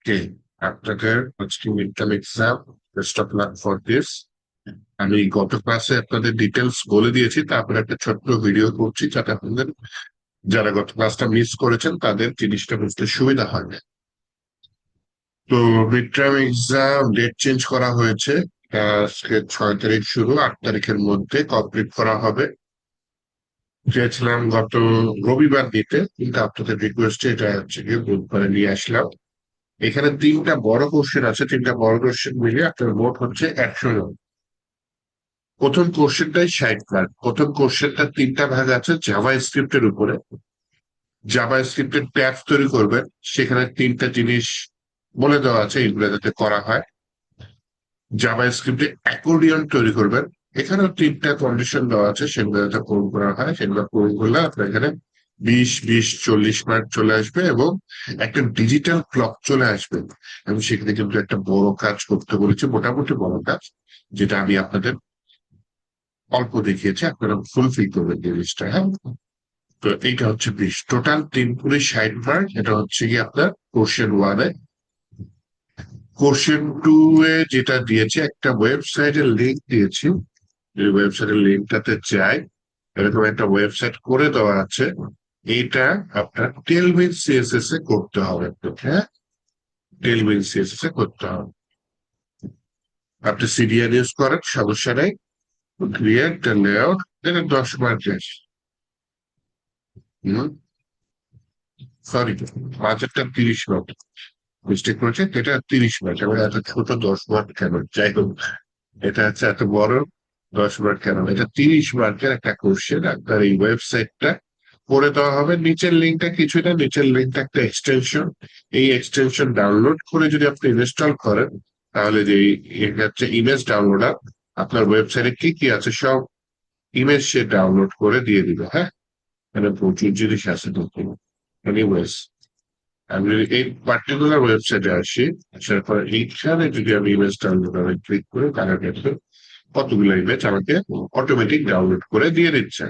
ওকে, আপনাদের আজকে mid term exam. Best of luck for this. আমি গত ক্লাসে আপনাদের ডিটেলস বলে দিয়েছি, তারপরে একটা ছোট্ট ভিডিও করছি যাতে আপনাদের যারা গত ক্লাসটা মিস করেছেন তাদের জিনিসটা বুঝতে সুবিধা হয়। তো mid term exam date change করা হয়েছে। আজকে 6 তারিখ শুরু, 8 তারিখের মধ্যে কমপ্লিট করা হবে। চেয়েছিলাম গত রবিবার দিতে, কিন্তু আপনাদের রিকোয়েস্টে এটা হচ্ছে গিয়ে বুধবারে নিয়ে আসলাম। এখানে 3টা বড় কোশ্চেন আছে, 3টা বড় কোশ্চেন মিলিয়ে আপনার মোট হচ্ছে 100 জন। প্রথম কোশ্চেনটাই 60 মার্ক। প্রথম কোশ্চেনটা 3টা ভাগ আছে জাভা স্ক্রিপ্টের উপরে। জাভা স্ক্রিপ্টের ট্যাগ তৈরি করবেন, সেখানে 3টা জিনিস বলে দেওয়া আছে, এগুলো যাতে করা হয়। জাভা স্ক্রিপ্টে অ্যাকর্ডিয়ন তৈরি করবেন, এখানেও 3টা কন্ডিশন দেওয়া আছে, সেগুলো যাতে পূরণ করা হয়। সেগুলো পূরণ করলে আপনার এখানে 20, 20, 40 মার্ক চলে আসবে এবং একটা ডিজিটাল ক্লক চলে আসবে। এবং সেখানে কিন্তু একটা বড় কাজ করতে বলেছি, মোটামুটি বড় কাজ, যেটা আমি আপনাদের অল্প দেখিয়েছি, আপনারা ফুলফিল করবেন জিনিসটা। হ্যাঁ, তো এইটা হচ্ছে 20, টোটাল 3×60 মার্ক। এটা হচ্ছে কি আপনার কোশ্চেন 1-এ। কোশ্চেন 2 এ যেটা দিয়েছে, একটা ওয়েবসাইটের লিঙ্ক দিয়েছি। এই ওয়েবসাইটের লিঙ্কটাতে চাই, এরকম একটা ওয়েবসাইট করে দেওয়া আছে। এইটা আপনার টেলভিন সিএসএস এ করতে হবে। হ্যাঁ, টেলভিন সিএসএস এ করতে হবে। আপনি সিরিয়াল ইউজ করেন, সমস্যা নেই। ক্রিয়েট লেআউট, এটা 10 মার্ক আসে। সরি, বাজেটটা 30 মার্ক মিস্টেক করেছে, এটা 30 মার্ক। এবার এত ছোট 10 মার্ক কেন? যাই হোক, এটা হচ্ছে এত বড় 10 মার্ক কেন? এটা 30 মার্কের একটা কোশ্চেন। আপনার এই ওয়েবসাইটটা করে দেওয়া হবে। নিচের লিঙ্কটা কিছুই না, নিচের লিঙ্কটা একটা এক্সটেনশন। এই এক্সটেনশন ডাউনলোড করে যদি আপনি ইনস্টল করেন, তাহলে যে এটা হচ্ছে ইমেজ ডাউনলোডার, আপনার ওয়েবসাইটে কি কি আছে সব ইমেজ সে ডাউনলোড করে দিয়ে দিবে। হ্যাঁ, মানে প্রচুর জিনিস আছে দেখুন। এনিওয়েজ, আমি যদি এই পার্টিকুলার ওয়েবসাইটে আসি, আসার পর এইখানে যদি আমি ইমেজ ডাউনলোডারে ক্লিক করি, তাহলে দেখুন কতগুলো ইমেজ আমাকে অটোমেটিক ডাউনলোড করে দিয়ে দিচ্ছে।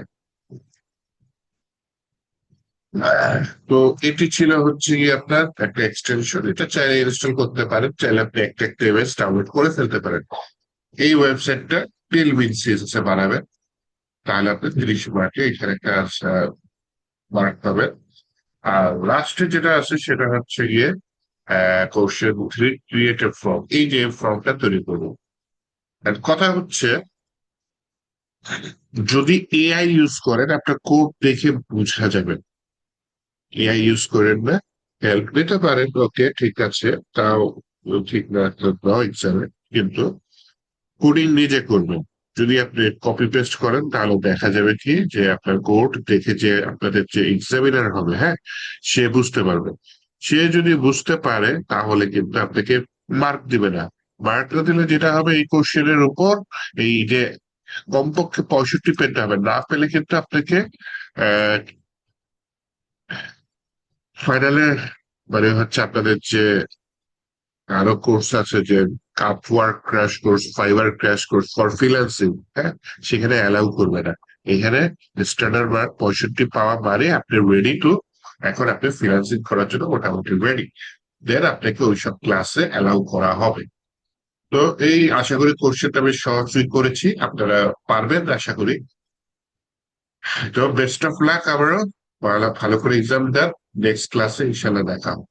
তো এটি ছিল হচ্ছে কি আপনার একটা এক্সটেনশন। এটা চাইলে ইনস্টল করতে পারেন, চাইলে আপনি একটা একটা ইমেজ ডাউনলোড করে ফেলতে পারেন। এই ওয়েবসাইটটা টেলভিন সিএসএস এ বানাবেন, তাহলে আপনি 30 মার্কে এখানে একটা মার্ক পাবেন। আর লাস্টে যেটা আছে সেটা হচ্ছে গিয়ে কোশ্চেন 3, ক্রিয়েট এ ফর্ম। এই যে ফর্মটা তৈরি করবো, কথা হচ্ছে যদি এআই ইউজ করেন আপনার কোড দেখে বোঝা যাবে। এআই ইউজ করেন না, হেল্প নিতে পারেন, ওকে ঠিক আছে, তাও ঠিক না দাও এক্সামে, কিন্তু কোডিং নিজে করবেন। যদি আপনি কপি পেস্ট করেন তাহলে দেখা যাবে কি যে আপনার কোড দেখে যে আপনাদের যে এক্সামিনার হবে, হ্যাঁ, সে বুঝতে পারবে। সে যদি বুঝতে পারে তাহলে কিন্তু আপনাকে মার্ক দিবে না। মার্ক না দিলে যেটা হবে, এই কোশ্চেনের উপর এই যে কমপক্ষে 65 পেতে হবে, না পেলে কিন্তু আপনাকে আহ ফাইনালে, মানে হচ্ছে আপনাদের যে আরো কোর্স আছে যে Upwork crash course, fibre crash course for freelancing, হ্যাঁ, সেখানে অ্যালাউ করবে না। এখানে স্ট্যান্ডার্ড মার্ক 65 পাওয়া মানে আপনি রেডি টু, এখন আপনি ফ্রিল্যান্সিং করার জন্য মোটামুটি রেডি। দেন আপনাকে ওইসব ক্লাসে অ্যালাউ করা হবে। তো এই আশা করি কোর্সটা আমি সহজই করেছি, আপনারা পারবেন আশা করি। তো বেস্ট অফ লাক। আবারও ভালো ভালো করে এক্সাম দেন। নেক্সট ক্লাসে ইনশাল্লাহ দেখা হবে।